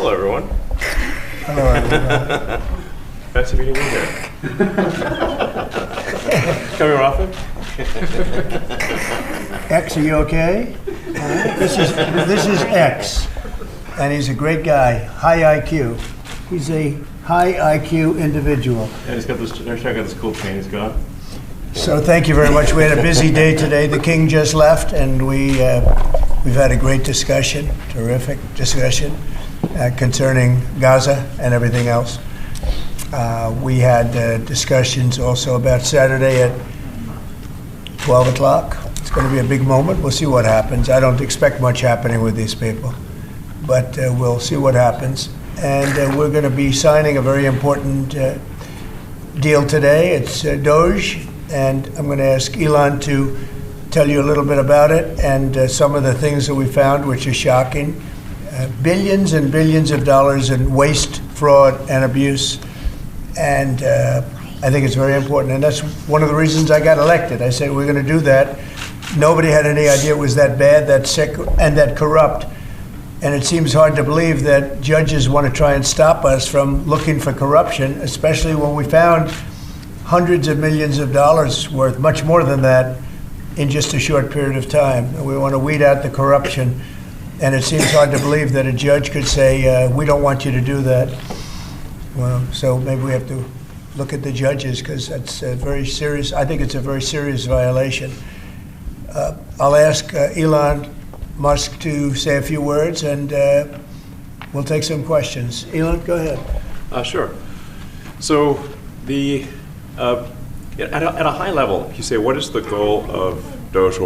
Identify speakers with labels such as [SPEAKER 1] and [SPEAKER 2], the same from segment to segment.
[SPEAKER 1] Hello, everyone.
[SPEAKER 2] Hello, everyone.
[SPEAKER 1] Nice meeting you here. Come here often?
[SPEAKER 2] X, are you okay? This is X, and he's a great guy, high IQ. He's a high IQ individual.
[SPEAKER 1] Yeah, he's got this. Check out this cool chain he's got.
[SPEAKER 2] So thank you very much. We had a busy day today. The king just left, and we've had a great discussion, terrific discussion concerning Gaza and everything else. We had discussions also about Saturday at 12 o'clock. It's going to be a big moment. We'll see what happens. I don't expect much happening with these people, but we'll see what happens. And we're going to be signing a very important deal today. It's Doge, and I'm going to ask Elon to tell you a little bit about it and some of the things that we found, which are shocking. Billions and billions of dollars in waste, fraud, and abuse. And I think it's very important. And that's one of the reasons I got elected. I said, we're going to do that. Nobody had any idea it was that bad, that sick, and that corrupt. And it seems hard to believe that judges want to try and stop us from looking for corruption, especially when we found hundreds of millions of dollars worth, much more than that, in just a short period of time. And we want to weed out the corruption. And it seems hard to believe that a judge could say, we don't want you to do that. Well, so maybe we have to look at the judges, because that's a very serious, I think it's a very serious violation. I'll ask Elon Musk to say a few words, and we'll take some questions. Elon, go ahead.
[SPEAKER 1] Sure. So the at a high level, you say, what is the goal of Doge,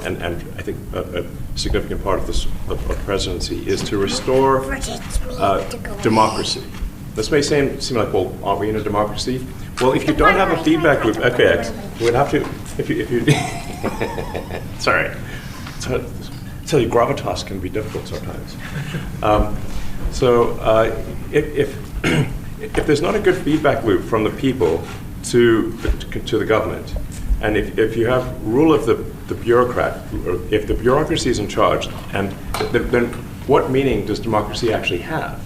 [SPEAKER 1] and I think a significant part of this of presidency is to restore democracy. This may seem like, well, aren't we in a democracy? Well, if you don't have a feedback loop, okay, we'd have to, if you sorry. So your gravitas can be difficult sometimes. If there's not a good feedback loop from the people to the government, and if you have rule of the bureaucrat, or if the bureaucracy is in charge, and then what meaning does democracy actually have?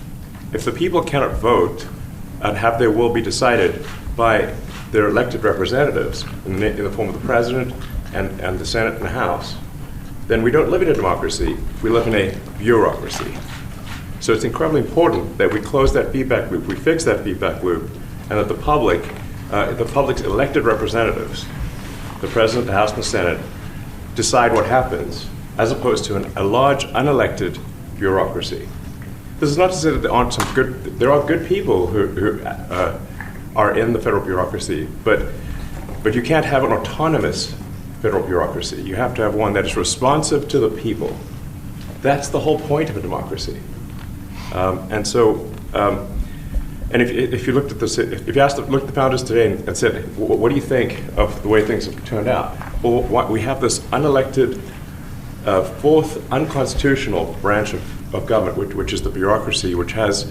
[SPEAKER 1] If the people cannot vote and have their will be decided by their elected representatives in the form of the president and the Senate and the House, then we don't live in a democracy, we live in a bureaucracy. So it's incredibly important that we close that feedback loop, we fix that feedback loop, and that the public's elected representatives, the president, the House, and the Senate, decide what happens, as opposed to a large unelected bureaucracy. This is not to say that there are good people who are in the federal bureaucracy, but you can't have an autonomous federal bureaucracy. You have to have one that is responsive to the people. That's the whole point of a democracy. And if you looked at this, if you looked at the founders today and said, what do you think of the way things have turned out? Well, we have this unelected, fourth unconstitutional branch of government, which is the bureaucracy, which has,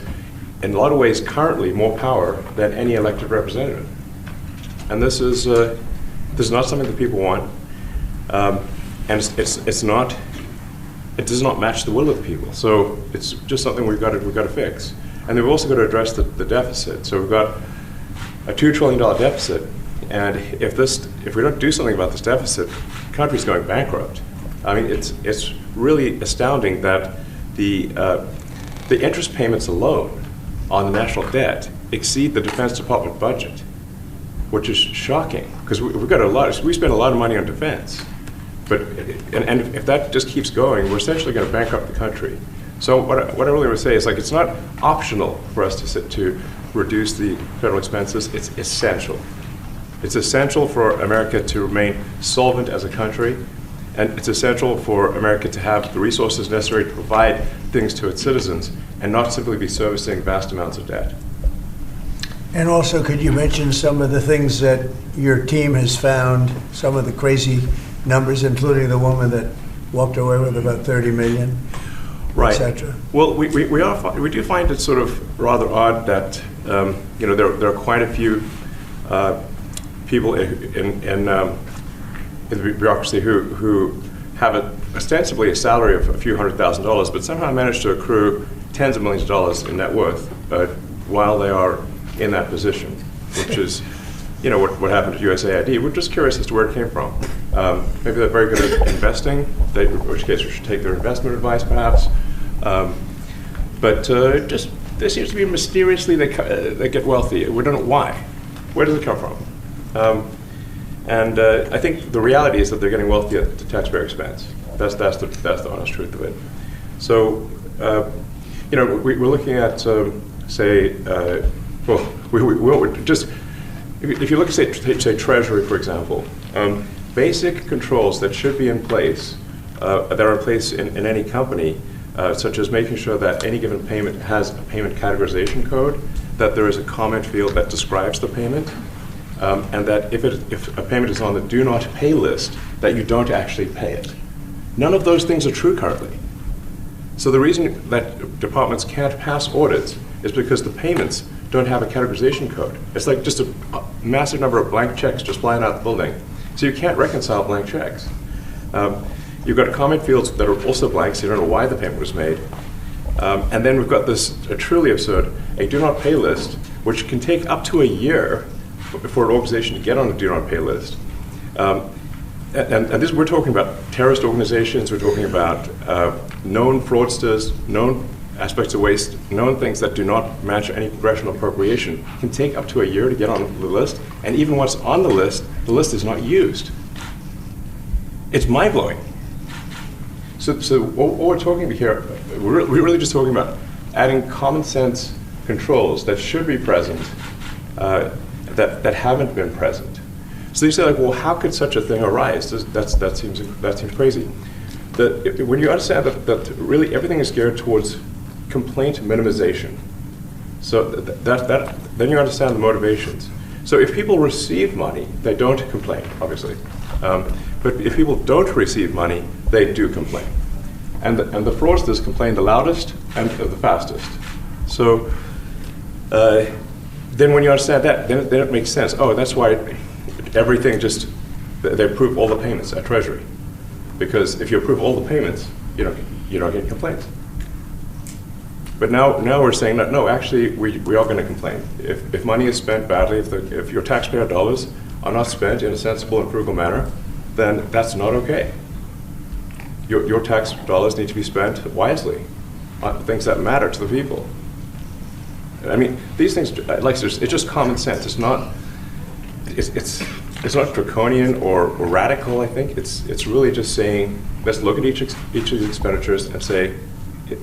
[SPEAKER 1] in a lot of ways, currently more power than any elected representative. And this is not something that people want, and it does not match the will of the people. So it's just something we've got to fix. And then we've also got to address the deficit. So we've got a $2 trillion deficit, and if we don't do something about this deficit, the country's going bankrupt. I mean, it's really astounding that the interest payments alone on the national debt exceed the Defense Department budget, which is shocking, because we spend a lot of money on defense. And if that just keeps going, we're essentially going to bankrupt the country. So what I really would say is, like, it's not optional for us to reduce the federal expenses. It's essential. It's essential for America to remain solvent as a country, and it's essential for America to have the resources necessary to provide things to its citizens and not simply be servicing vast amounts of debt.
[SPEAKER 2] And also, could you mention some of the things that your team has found, some of the crazy numbers, including the woman that walked away with about 30 million,
[SPEAKER 1] right,
[SPEAKER 2] et cetera?
[SPEAKER 1] Well, we do find it sort of rather odd that there are quite a few people in the bureaucracy who have ostensibly a salary of a few $100,000, but somehow manage to accrue tens of millions of dollars in net worth while they are in that position, which is, what happened to USAID. We're just curious as to where it came from. Maybe they're very good at investing, in which case we should take their investment advice, perhaps. But there seems to be mysteriously they get wealthy. We don't know why. Where does it come from? And I think the reality is that they're getting wealthy at the taxpayer expense. That's the honest truth of it. So, we're looking at, say, if you look at, say Treasury, for example, basic controls that should be in place, that are in place in any company, such as making sure that any given payment has a payment categorization code, that there is a comment field that describes the payment, and that if a payment is on the do not pay list, that you don't actually pay it. None of those things are true currently. So the reason that departments can't pass audits is because the payments don't have a categorization code. It's like just a massive number of blank checks just flying out the building. So you can't reconcile blank checks. You've got comment fields that are also blank, so you don't know why the payment was made. And then we've got this truly absurd, a do not pay list, which can take up to a year for an organization to get on a do not pay list. And this, we're talking about terrorist organizations, we're talking about known fraudsters, known aspects of waste, known things that do not match any congressional appropriation, can take up to a year to get on the list, and even once on the list is not used. It's mind-blowing. So what we're talking about here, we're really just talking about adding common sense controls that should be present, that haven't been present. So you say, like, well, how could such a thing arise? That seems crazy. When you understand that really everything is geared towards complaint minimization, so then you understand the motivations. So if people receive money, they don't complain, obviously. But if people don't receive money, they do complain. And the fraudsters complain the loudest and the fastest. So then when you understand that, then it makes sense. Oh, that's why everything they approve all the payments at Treasury. Because if you approve all the payments, you don't get complaints. But now we're saying that, no, actually, we are going to complain. If money is spent badly, if your taxpayer dollars are not spent in a sensible and frugal manner, then that's not okay. Your tax dollars need to be spent wisely on things that matter to the people. I mean, these things, it's just common sense. It's not draconian or radical, I think. It's really just saying, let's look at each of the expenditures and say,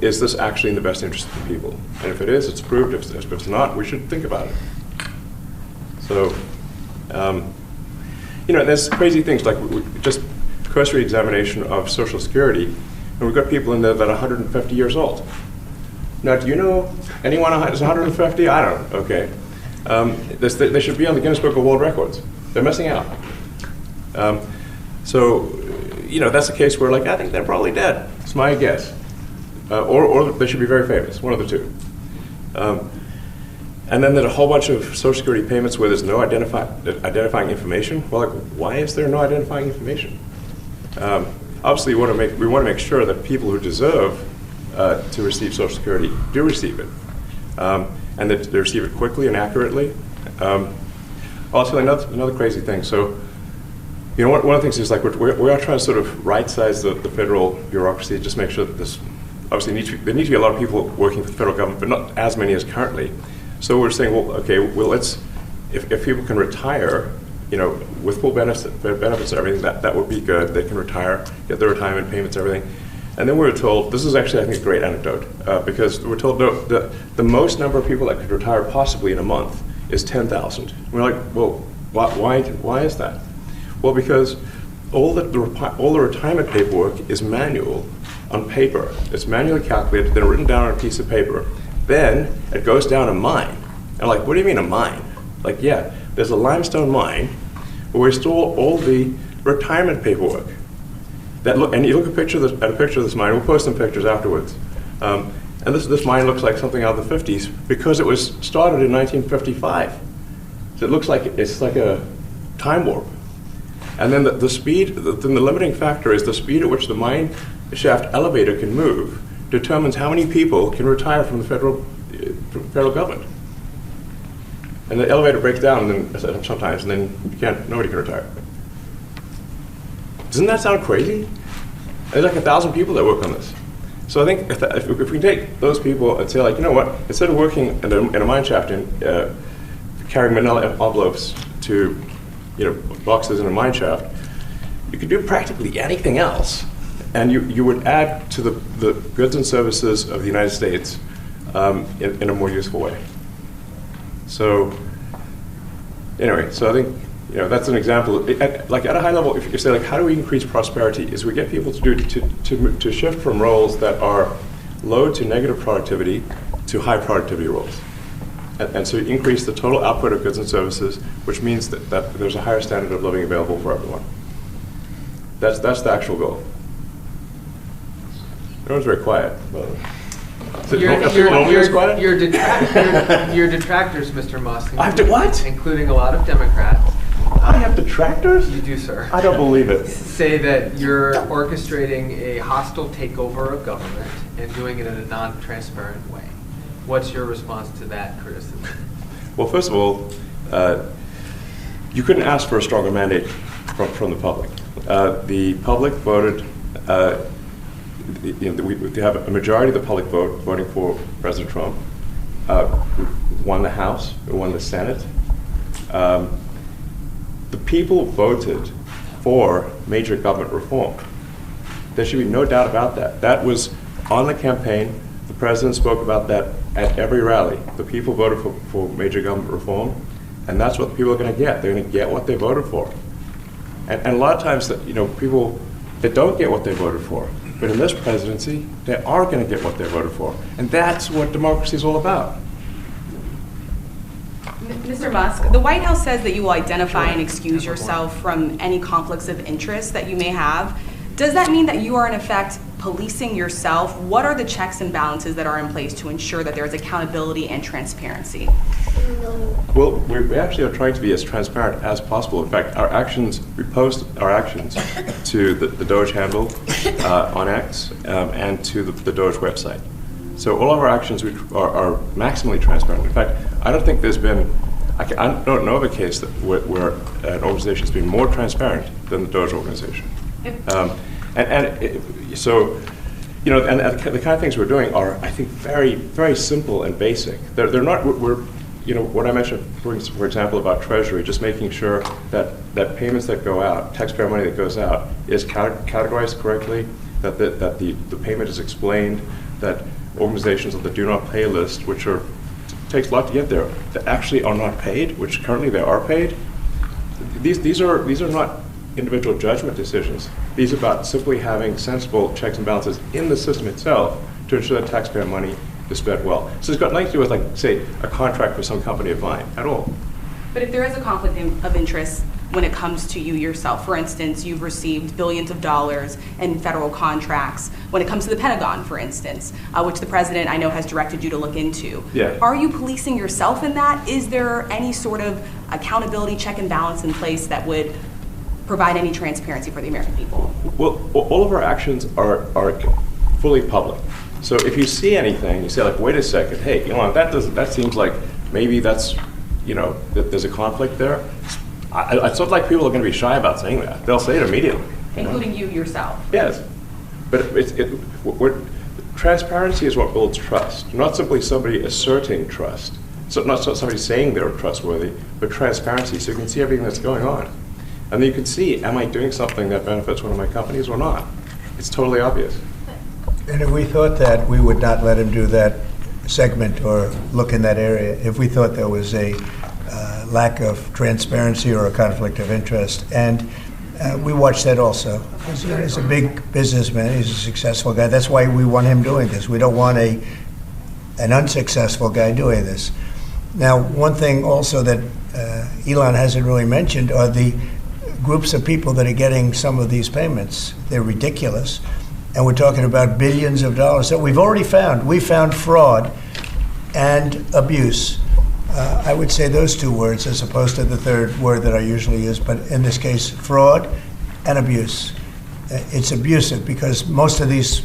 [SPEAKER 1] is this actually in the best interest of the people? And if it is, it's approved. If it's not, we should think about it. So, there's crazy things like just cursory examination of Social Security, and we've got people in there that are 150 years old. Now, do you know anyone who's 150? I don't. Okay. They should be on the Guinness Book of World Records. They're missing out. So, that's a case where, I think they're probably dead. It's my guess. Or they should be very famous, one of the two. And then there's a whole bunch of Social Security payments where there's no identifying information. Well, why is there no identifying information? Obviously, we want to make sure that people who deserve to receive Social Security do receive it, and that they receive it quickly and accurately. Also, another crazy thing. So, one of the things is we are trying to sort of right-size the federal bureaucracy, just make sure that this. Obviously, there need to be a lot of people working for the federal government, but not as many as currently. So we're saying, let's, if people can retire, with full benefits and everything, that would be good. They can retire, get their retirement payments, everything. And then we're told, this is actually, I think, a great anecdote, because we're told the most number of people that could retire possibly in a month is 10,000. We're like, well, why is that? Well, because all the retirement paperwork is manual on paper. It's manually calculated, then written down on a piece of paper. Then it goes down a mine. And what do you mean a mine? Yeah, there's a limestone mine where we store all the retirement paperwork. And you look at a picture of this mine. We'll post some pictures afterwards. And this mine looks like something out of the 50s because it was started in 1955. So it looks like it's like a time warp. And then the speed, the limiting factor is the speed at which the mine shaft elevator can move determines how many people can retire from the federal government. And the elevator breaks down and then, sometimes, and then nobody can retire. Doesn't that sound crazy? There's like 1,000 people that work on this. So I think if we can take those people and say, like, you know what, instead of working in a mine shaft and carrying manila envelopes to, boxes in a mine shaft, you could do practically anything else, and you would add to the goods and services of the United States in a more useful way. So anyway, so I think that's an example. Like at a high level, if you say, like, how do we increase prosperity? Is we get people to shift from roles that are low to negative productivity to high productivity roles, and so increase the total output of goods and services, which means that there's a higher standard of living available for everyone. That's the actual goal. Everyone's very quiet.
[SPEAKER 3] Your detractors, Mr. Musk.
[SPEAKER 1] I have to what?
[SPEAKER 3] Including a lot of Democrats.
[SPEAKER 1] I have detractors?
[SPEAKER 3] You do, sir.
[SPEAKER 1] I don't believe it.
[SPEAKER 3] Say that you're orchestrating a hostile takeover of government and doing it in a non-transparent way. What's your response to that criticism?
[SPEAKER 1] Well, first of all, you couldn't ask for a stronger mandate from the public. The public voted. We have a majority of the public voting for President Trump. Won the House, won the Senate. The people voted for major government reform. There should be no doubt about that. That was on the campaign. The president spoke about that at every rally. The people voted for major government reform, and that's what the people are going to get. They're going to get what they voted for. And a lot of times, people that don't get what they voted for, but in this presidency, they are going to get what they voted for. And that's what democracy is all about.
[SPEAKER 4] Mr. Musk, the White House says that you will identify and excuse yourself from any conflicts of interest that you may have. Does that mean that you are, in effect, policing yourself? What are the checks and balances that are in place to ensure that there is accountability and transparency?
[SPEAKER 1] Well, we actually are trying to be as transparent as possible. In fact, we post our actions to the Doge handle on X and to the Doge website. So all of our actions are maximally transparent. In fact, I don't think there's been, I don't know of a case where an organization has been more transparent than the Doge organization. So the kind of things we're doing are, I think, very, very simple and basic. They're not, what I mentioned, for example, about Treasury, just making sure that payments that go out, taxpayer money that goes out, is categorized correctly, that the payment is explained, that organizations on the do not pay list, which takes a lot to get there, that actually are not paid, which currently they are paid. These are not individual judgment decisions. These are about simply having sensible checks and balances in the system itself to ensure that taxpayer money is spent well. So it's got nothing to do with, like, say, a contract with some company of mine at all.
[SPEAKER 4] But if there is a conflict of interest when it comes to you yourself, for instance, you've received billions of dollars in federal contracts, when it comes to the Pentagon, for instance, which the president, I know, has directed you to look into.
[SPEAKER 1] Yeah.
[SPEAKER 4] Are you policing yourself in that? Is there any sort of accountability check and balance in place that would provide any transparency for the American people?
[SPEAKER 1] Well, all of our actions are fully public. So if you see anything, you say, like, wait a second, hey, Elon, that seems like maybe that's, that there's a conflict there. It's not like people are going to be shy about saying that. They'll say it immediately.
[SPEAKER 4] Including you yourself?
[SPEAKER 1] Yes. But transparency is what builds trust, not simply somebody asserting trust. So not somebody saying they're trustworthy, but transparency, so you can see everything that's going on. And then you can see, am I doing something that benefits one of my companies or not? It's totally obvious.
[SPEAKER 2] And if we thought that, we would not let him do that segment or look in that area. If we thought there was a lack of transparency or a conflict of interest. And we watch that also. He's a big businessman. He's a successful guy. That's why we want him doing this. We don't want an unsuccessful guy doing this. Now, one thing also that Elon hasn't really mentioned are the groups of people that are getting some of these payments. They're ridiculous. And we're talking about billions of dollars that we've already found. We found fraud and abuse. I would say those two words as opposed to the third word that I usually use, but in this case, fraud and abuse. It's abusive because most of these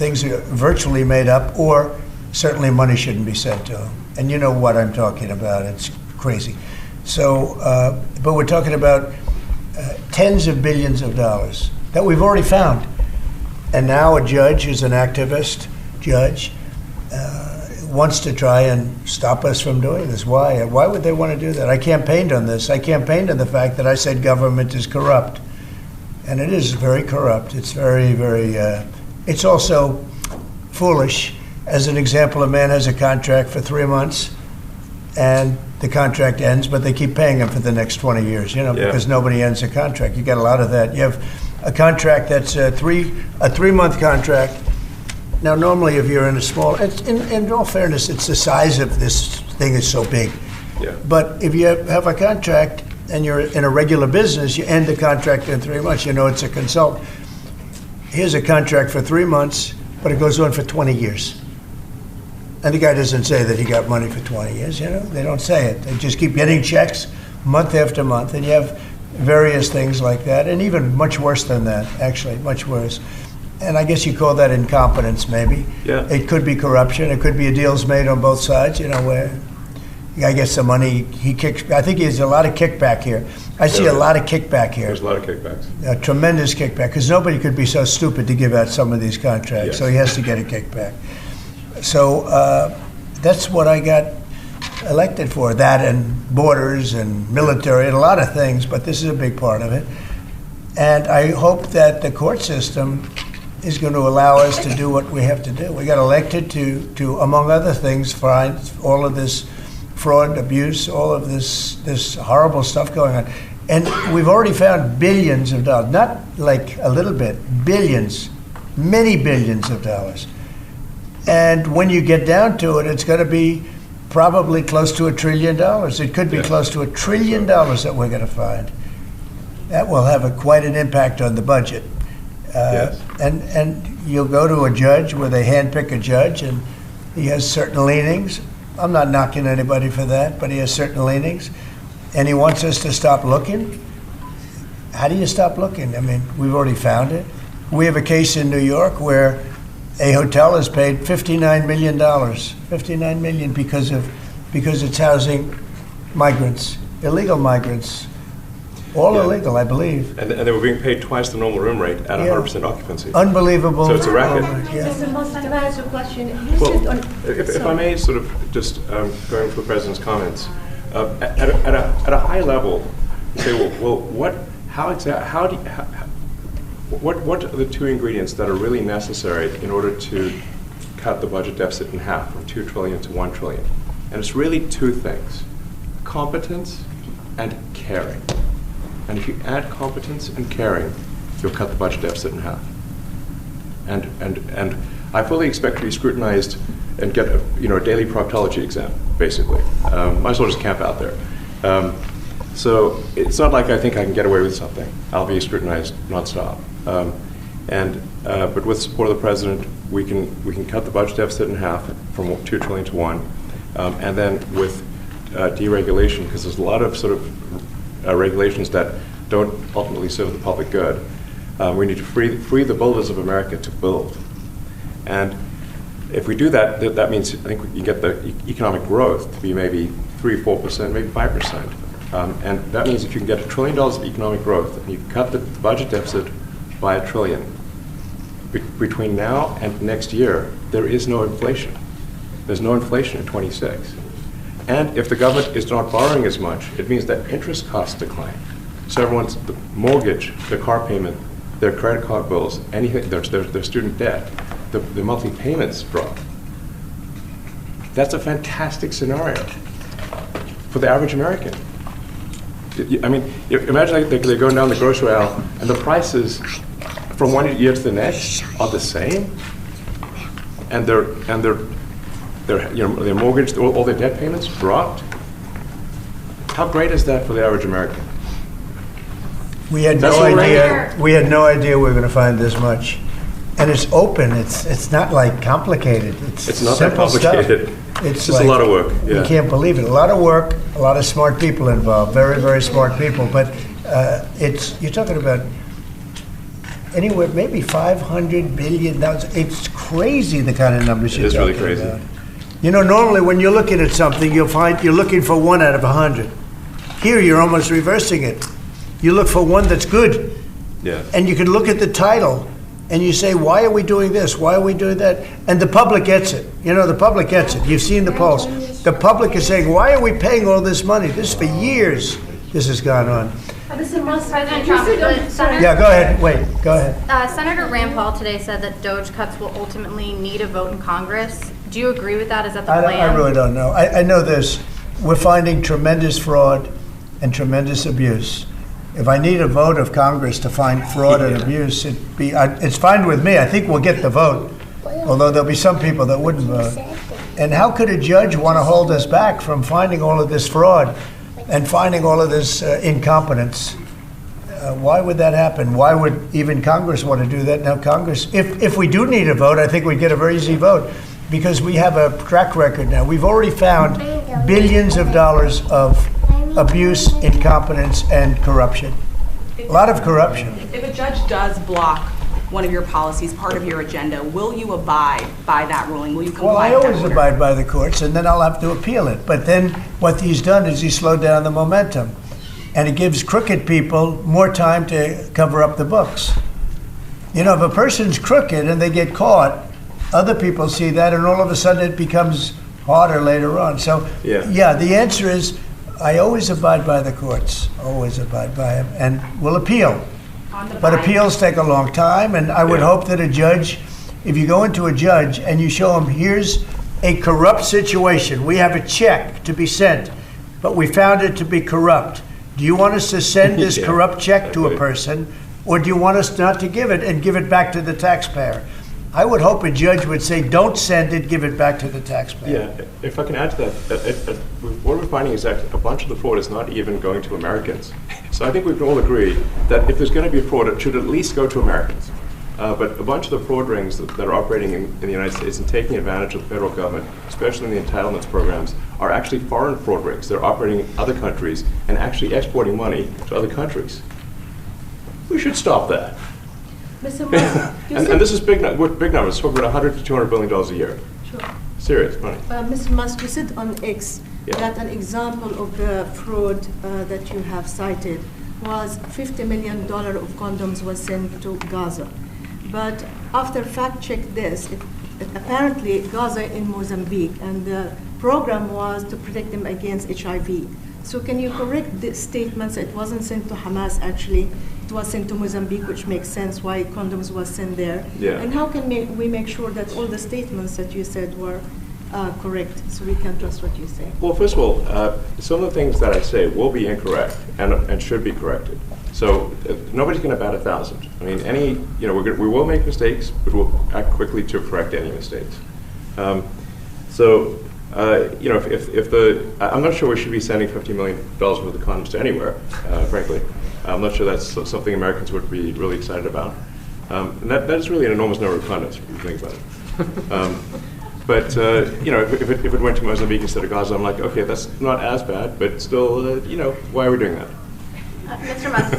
[SPEAKER 2] things are virtually made up, or certainly money shouldn't be sent to them. And you know what I'm talking about. It's crazy. So, but we're talking about tens of billions of dollars that we've already found. And now a judge who's an activist judge wants to try and stop us from doing this. Why? Why would they want to do that? I campaigned on this. I campaigned on the fact that I said government is corrupt. And it is very corrupt. It's very, very, it's also foolish. As an example, a man has a contract for 3 months and the contract ends, but they keep paying him for the next 20 years, because nobody ends a contract. You got a lot of that. You have a contract that's a 3-month contract. Now, normally, if you're in a small, in all fairness, it's the size of this thing is so big.
[SPEAKER 1] Yeah.
[SPEAKER 2] But if you have a contract and you're in a regular business, you end the contract in 3 months. It's a consultant. Here's a contract for 3 months, but it goes on for 20 years. And the guy doesn't say that he got money for 20 years, They don't say it. They just keep getting checks month after month. And you have various things like that, and even much worse than that, actually, much worse. And I guess you call that incompetence, maybe.
[SPEAKER 1] Yeah.
[SPEAKER 2] It could be corruption. It could be deals made on both sides, where the guy gets the money, he kicks. I think there's a lot of kickback here. I see a lot of kickback here.
[SPEAKER 1] There's a lot of kickbacks.
[SPEAKER 2] A tremendous kickback, because nobody could be so stupid to give out some of these contracts.
[SPEAKER 1] Yes.
[SPEAKER 2] So he has to get a kickback. So that's what I got elected for, that and borders and military and a lot of things, but this is a big part of it. And I hope that the court system is going to allow us to do what we have to do. We got elected to among other things, find all of this fraud, abuse, all of this horrible stuff going on. And we've already found billions of dollars, not like a little bit, billions, many billions of dollars. And when you get down to it, it's going to be probably close to $1 trillion. It could be close to $1 trillion that we're going to find. That will have quite an impact on the budget.
[SPEAKER 1] Yes.
[SPEAKER 2] And you'll go to a judge where they handpick a judge, and he has certain leanings. I'm not knocking anybody for that, but he has certain leanings. And he wants us to stop looking. How do you stop looking? I mean, we've already found it. We have a case in New York where a hotel has paid $59 million, $59 million because it's housing migrants, illegal migrants, all illegal, I believe.
[SPEAKER 1] And they were being paid twice the normal room rate at 100% occupancy.
[SPEAKER 2] Unbelievable.
[SPEAKER 1] So it's a racket.
[SPEAKER 5] Mr. Musk, can I ask a question?
[SPEAKER 1] Well, if I may sort of just going for the President's comments, at a high level, you say, well, what are the two ingredients that are really necessary in order to cut the budget deficit in half from 2 trillion to 1 trillion? And it's really two things: competence and caring. And if you add competence and caring, you'll cut the budget deficit in half. And I fully expect to be scrutinized and get a daily proctology exam, basically. Might as well just camp out there. So it's not like I think I can get away with something. I'll be scrutinized nonstop. But with support of the President, we can cut the budget deficit in half from 2 trillion to 1, and then with deregulation, because there's a lot of sort of regulations that don't ultimately serve the public good. We need to free the builders of America to build, and if we do that, that means I think we can get the economic growth to be maybe 3-4%, maybe 5%. And that means if you can get $1 trillion of economic growth and you cut the budget deficit by $1 trillion, between now and next year, there is no inflation. There's no inflation in 26. And if the government is not borrowing as much, it means that interest costs decline. So everyone's the mortgage, their car payment, their credit card bills, anything, their student debt, the monthly payments drop. That's a fantastic scenario for the average American. I mean, imagine they're going down the grocery aisle and the prices from one year to the next are the same, and their mortgage, all their debt payments dropped. How great is that for the average American?
[SPEAKER 2] We had no idea. We had no idea we were going to find this much, and it's open. It's not like complicated. It's
[SPEAKER 1] not that complicated.
[SPEAKER 2] Stuff.
[SPEAKER 1] It's just like, a lot of work. Yeah.
[SPEAKER 2] You can't believe it. A lot of work. A lot of smart people involved. Very, very smart people. But you're talking about anywhere, maybe 500 billion. It's crazy the kind of numbers you're
[SPEAKER 1] It is really
[SPEAKER 2] talking
[SPEAKER 1] crazy.
[SPEAKER 2] about. You know, normally when you're looking at something, you'll find you're looking for 1 out of 100. Here, you're almost reversing it. You look for one that's good.
[SPEAKER 1] Yeah.
[SPEAKER 2] And you can look at the title and you say, why are we doing this? Why are we doing that? And the public gets it. You know, the public gets it. You've seen the polls. The public is saying, why are we paying all this money? This for years, this has gone on.
[SPEAKER 5] Mr. Musk,
[SPEAKER 6] President Trump,
[SPEAKER 2] Yeah, go ahead. Wait, go ahead.
[SPEAKER 6] Senator Rand Paul today said that DOJ cuts will ultimately need a vote in Congress. Do you agree with that? Is that the plan?
[SPEAKER 2] I really don't know. I know this. We're finding tremendous fraud and tremendous abuse. If I need a vote of Congress to find fraud and abuse, it's fine with me. I think we'll get the vote, although there'll be some people that wouldn't vote. And how could a judge want to hold us back from finding all of this fraud and finding all of this incompetence? Why would that happen? Why would even Congress want to do that? Now, Congress, if we do need a vote, I think we'd get a very easy vote because we have a track record now. We've already found billions of dollars of abuse, incompetence, and corruption. A lot of corruption.
[SPEAKER 4] If a judge does block one of your policies, part of your agenda, will you abide by that ruling? Will you comply
[SPEAKER 2] Well, I
[SPEAKER 4] with that
[SPEAKER 2] always
[SPEAKER 4] order?
[SPEAKER 2] abide by the courts, and then I'll have to appeal it. But then what he's done is he's slowed down the momentum. And it gives crooked people more time to cover up the books. You know, if a person's crooked and they get caught, other people see that, and all of a sudden it becomes harder later on. So, yeah, the answer is I always abide by the courts, always abide by them, and will appeal. But appeals take a long time, and I would hope that a judge, if you go into a judge and you show him, here's a corrupt situation, we have a check to be sent, but we found it to be corrupt. Do you want us to send this corrupt check to a person, or do you want us not to give it and give it back to the taxpayer? I would hope a judge would say, don't send it, give it back to the taxpayer.
[SPEAKER 1] Yeah, if I can add to that, what we're finding is that a bunch of the fraud is not even going to Americans. So I think we can all agree that if there's going to be fraud, it should at least go to Americans. But a bunch of the fraud rings that are operating in the United States and taking advantage of the federal government, especially in the entitlements programs, are actually foreign fraud rings. They're operating in other countries and actually exporting money to other countries. We should stop that.
[SPEAKER 5] Mr. Musk,
[SPEAKER 1] and this is big numbers. Talking about $100 to $200 billion a year.
[SPEAKER 5] Sure.
[SPEAKER 1] Serious money.
[SPEAKER 5] Mr. Musk, you said on X that an example of the fraud that you have cited was $50 million of condoms was sent to Gaza. But after fact-check this, apparently Gaza in Mozambique, and the program was to protect them against HIV. So can you correct the statements? It wasn't sent to Hamas, actually. It was sent to Mozambique, which makes sense why condoms was sent there.
[SPEAKER 1] Yeah.
[SPEAKER 5] And how can we make sure that all the statements that you said were correct, so we can trust what you say?
[SPEAKER 1] Well, first of all, some of the things that I say will be incorrect and should be corrected. So nobody's going to bat 1,000. I mean, we will make mistakes, but we'll act quickly to correct any mistakes. I'm not sure we should be sending $50 million worth of condoms to anywhere, frankly. I'm not sure that's something Americans would be really excited about. And that is really an enormous number of condoms, if you think about it. If it went to Mozambique instead of Gaza, I'm like, okay, that's not as bad, but still, why are we doing that?
[SPEAKER 6] Mr. Musk,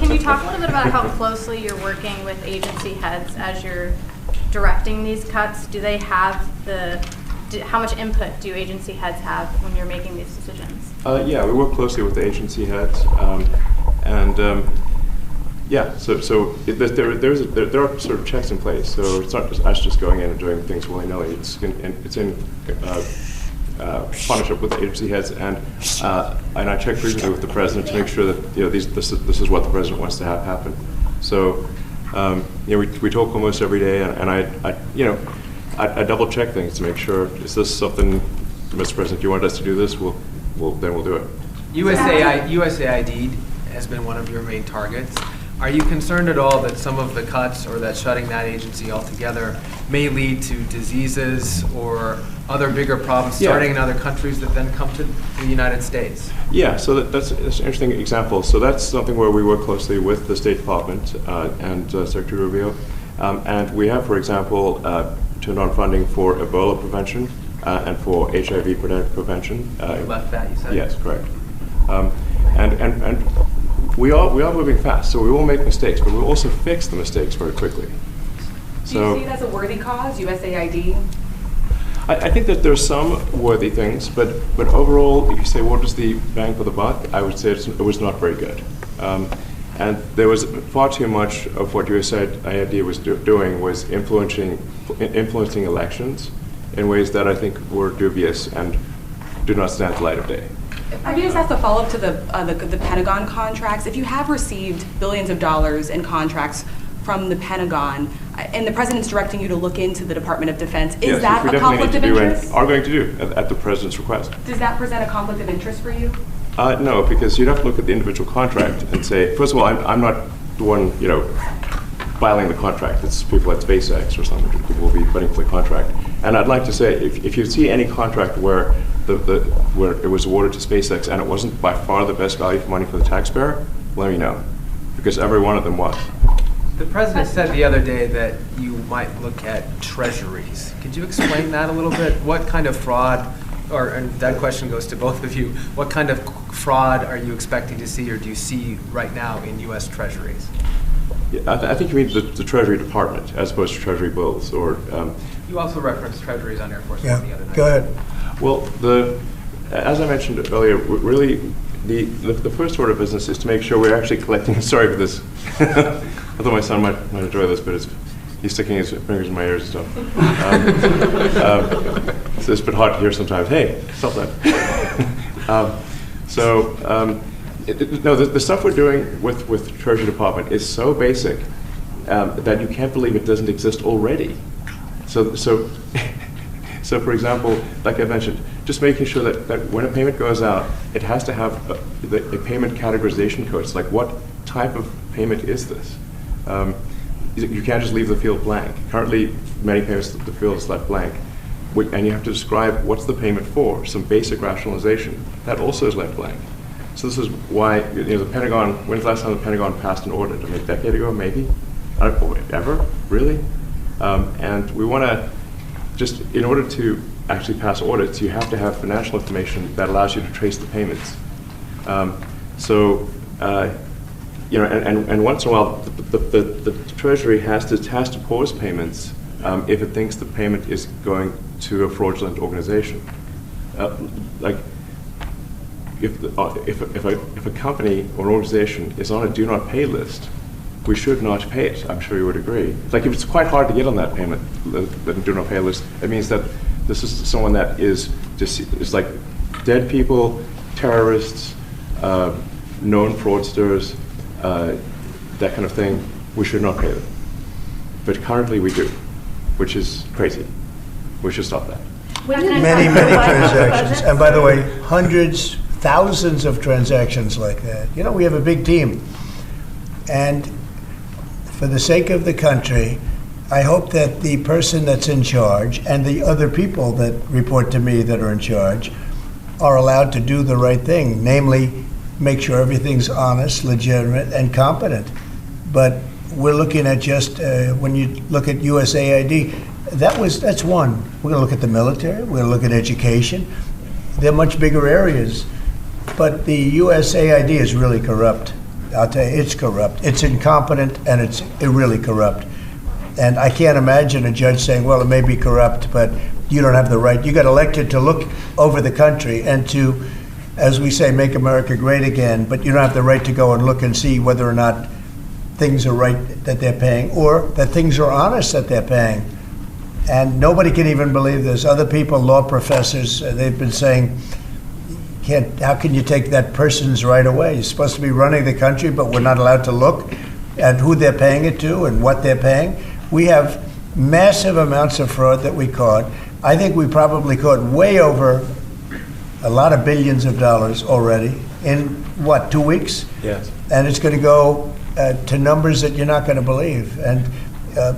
[SPEAKER 6] can you talk a little bit about how closely you're working with agency heads as you're directing these cuts? Do they have how much input do agency heads have when you're making these decisions?
[SPEAKER 1] Yeah, we work closely with the agency heads, there are sort of checks in place. So it's not just us just going in and doing things willy-nilly. It's in partnership with the agency heads, and I check frequently with the president to make sure that this is what the president wants to have happen. So we talk almost every day, and I double check things to make sure, is this something, Mr. President, you want us to do this? Then we'll do it.
[SPEAKER 3] USAID has been one of your main targets. Are you concerned at all that some of the cuts or that shutting that agency altogether may lead to diseases or other bigger problems starting in other countries that then come to the United States? Yeah, so that's an interesting example. So that's something where we work closely with the State Department and Secretary Rubio. And we have, for example, turned on funding for Ebola prevention and for HIV prevention. You left that, you said?
[SPEAKER 1] Yes, correct. And we are moving fast, so we will make mistakes, but we'll also fix the mistakes very quickly.
[SPEAKER 4] Do you see it as a worthy cause, USAID?
[SPEAKER 1] I think that there's some worthy things, but overall, if you say what is the bang for the buck, I would say it was not very good. And there was far too much of what USAID was doing was influencing elections in ways that I think were dubious and do not stand the light of day.
[SPEAKER 4] I mean, just ask a follow-up to the Pentagon contracts. If you have received billions of dollars in contracts from the Pentagon, and the president's directing you to look into the Department of Defense, is that a conflict of interest?
[SPEAKER 1] Are going to do at the president's request.
[SPEAKER 4] Does that present a conflict of interest for you?
[SPEAKER 1] No, because you'd have to look at the individual contract and say, first of all, I'm not the one, filing the contract. It's people at SpaceX or something. People will be putting for the contract. And I'd like to say, if you see any contract where where it was awarded to SpaceX and it wasn't by far the best value for money for the taxpayer, let me know, because every one of them was.
[SPEAKER 3] The president said the other day that you might look at treasuries. Could you explain that a little bit? What kind of fraud, and that question goes to both of you, what kind of fraud are you expecting to see or do you see right now in U.S. treasuries?
[SPEAKER 1] Yeah, I think you mean the Treasury Department as opposed to Treasury bills, or...
[SPEAKER 3] You also referenced treasuries on Air Force One the other night.
[SPEAKER 2] Go ahead.
[SPEAKER 1] Well, as I mentioned earlier, really the first order of business is to make sure we're actually collecting. Sorry for this. I thought my son might enjoy this, but he's sticking his fingers in my ears and stuff. So it's a bit hard to hear sometimes. Hey, stop that. The stuff we're doing with Treasury Department is so basic that you can't believe it doesn't exist already. So for example, like I mentioned, just making sure that when a payment goes out, it has to have a payment categorization code. It's like, what type of payment is this? You can't just leave the field blank. Currently, many payments, the field is left blank. And you have to describe what's the payment for, some basic rationalization. That also is left blank. So this is why, the Pentagon, when's the last time the Pentagon passed an audit? A decade ago, maybe? I don't know, ever? Really? And we want to, just in order to actually pass audits, you have to have financial information that allows you to trace the payments. And once in a while, the Treasury has to pause payments if it thinks the payment is going to a fraudulent organization. If a company or an organization is on a do not pay list, we should not pay it. I'm sure you would agree. Like, if it's quite hard to get on that payment, the do not pay list, it means that this is someone that is like dead people, terrorists, known fraudsters, that kind of thing. We should not pay them. But currently we do, which is crazy. We should stop that.
[SPEAKER 2] Many transactions. And by the way, hundreds, thousands of transactions like that. We have a big team. And for the sake of the country, I hope that the person that's in charge and the other people that report to me that are in charge are allowed to do the right thing, namely make sure everything's honest, legitimate, and competent. But we're looking at just, when you look at USAID, that's one. We're going to look at the military, we're going to look at education. They're much bigger areas. But the USAID is really corrupt. I'll tell you, it's corrupt. It's incompetent, and it's really corrupt. And I can't imagine a judge saying, well, it may be corrupt, but you don't have the right. You got elected to look over the country and to, as we say, make America great again, but you don't have the right to go and look and see whether or not things are right that they're paying or that things are honest that they're paying. And nobody can even believe this. Other people, law professors, they've been saying, how can you take that person's right away? You're supposed to be running the country, but we're not allowed to look at who they're paying it to and what they're paying. We have massive amounts of fraud that we caught. I think we probably caught way over a lot of billions of dollars already in, 2 weeks?
[SPEAKER 1] Yes.
[SPEAKER 2] And it's going to go to numbers that you're not going to believe. And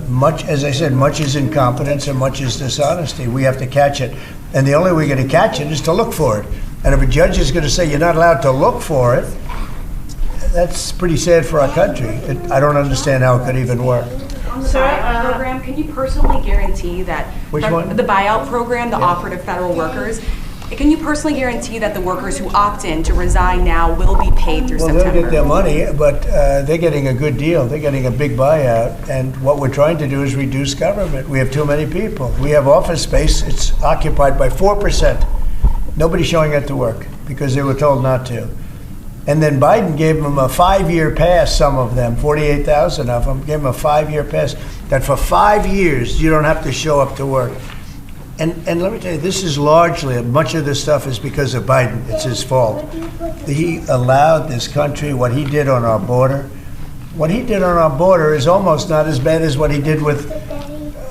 [SPEAKER 2] much, as I said, much is incompetence and much is dishonesty. We have to catch it. And the only way we're going to catch it is to look for it. And if a judge is going to say you're not allowed to look for it, that's pretty sad for our country. I don't understand how it could even work.
[SPEAKER 4] On the buyout program, can you personally guarantee that
[SPEAKER 2] Which one?
[SPEAKER 4] The buyout program, the operative federal workers, Can you personally guarantee that the workers who opt in to resign now will be paid through September?
[SPEAKER 2] They'll get their money, but they're getting a good deal. They're getting a big buyout. And what we're trying to do is reduce government. We have too many people. We have office space. It's occupied by 4%. Nobody's showing up to work because they were told not to. And then Biden gave them a 5-year pass, some of them, 48,000 of them, gave them a 5-year pass, that for 5 years you don't have to show up to work. And let me tell you, this is largely, much of this stuff is because of Biden. It's his fault. He allowed this country, what he did on our border. What he did on our border is almost not as bad as what he did with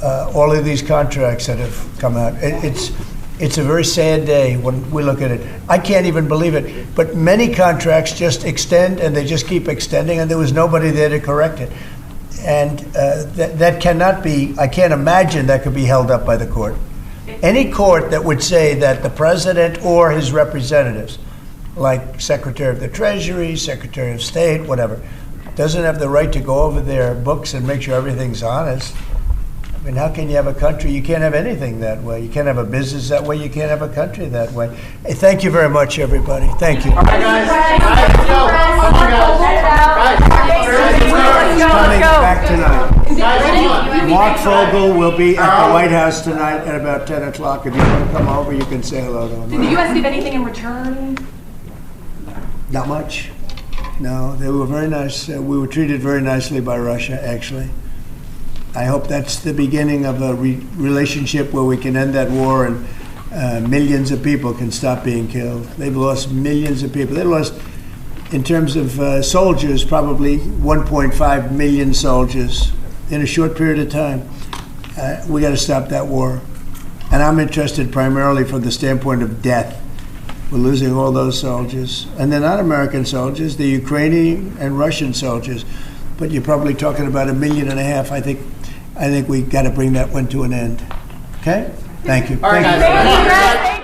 [SPEAKER 2] all of these contracts that have come out. It's a very sad day when we look at it. I can't even believe it. But many contracts just extend, and they just keep extending, and there was nobody there to correct it. And that cannot be, I can't imagine that could be held up by the court. Any court that would say that the president or his representatives, like Secretary of the Treasury, Secretary of State, whatever, doesn't have the right to go over their books and make sure everything's honest. I mean, how can you have a country? You can't have anything that way. You can't have a business that way. You can't have a country that way. Hey, thank you very much, everybody. Thank you.
[SPEAKER 7] All right, guys. Let's go. Come on, guys.
[SPEAKER 2] Coming back tonight. Mark Fogel will be at the White House tonight at about 10 o'clock. If you want to come over, you can say hello to him.
[SPEAKER 4] Did the U.S. give anything in return?
[SPEAKER 2] Not much. No, they were very nice. We were treated very nicely by Russia, actually. I hope that's the beginning of a relationship where we can end that war and millions of people can stop being killed. They've lost millions of people. They lost, in terms of soldiers, probably 1.5 million soldiers in a short period of time. We got to stop that war. And I'm interested primarily from the standpoint of death. We're losing all those soldiers. And they're not American soldiers, they're Ukrainian and Russian soldiers. But you're probably talking about 1.5 million. I think we got to bring that one to an end. Okay? Thank you.
[SPEAKER 7] All right, guys.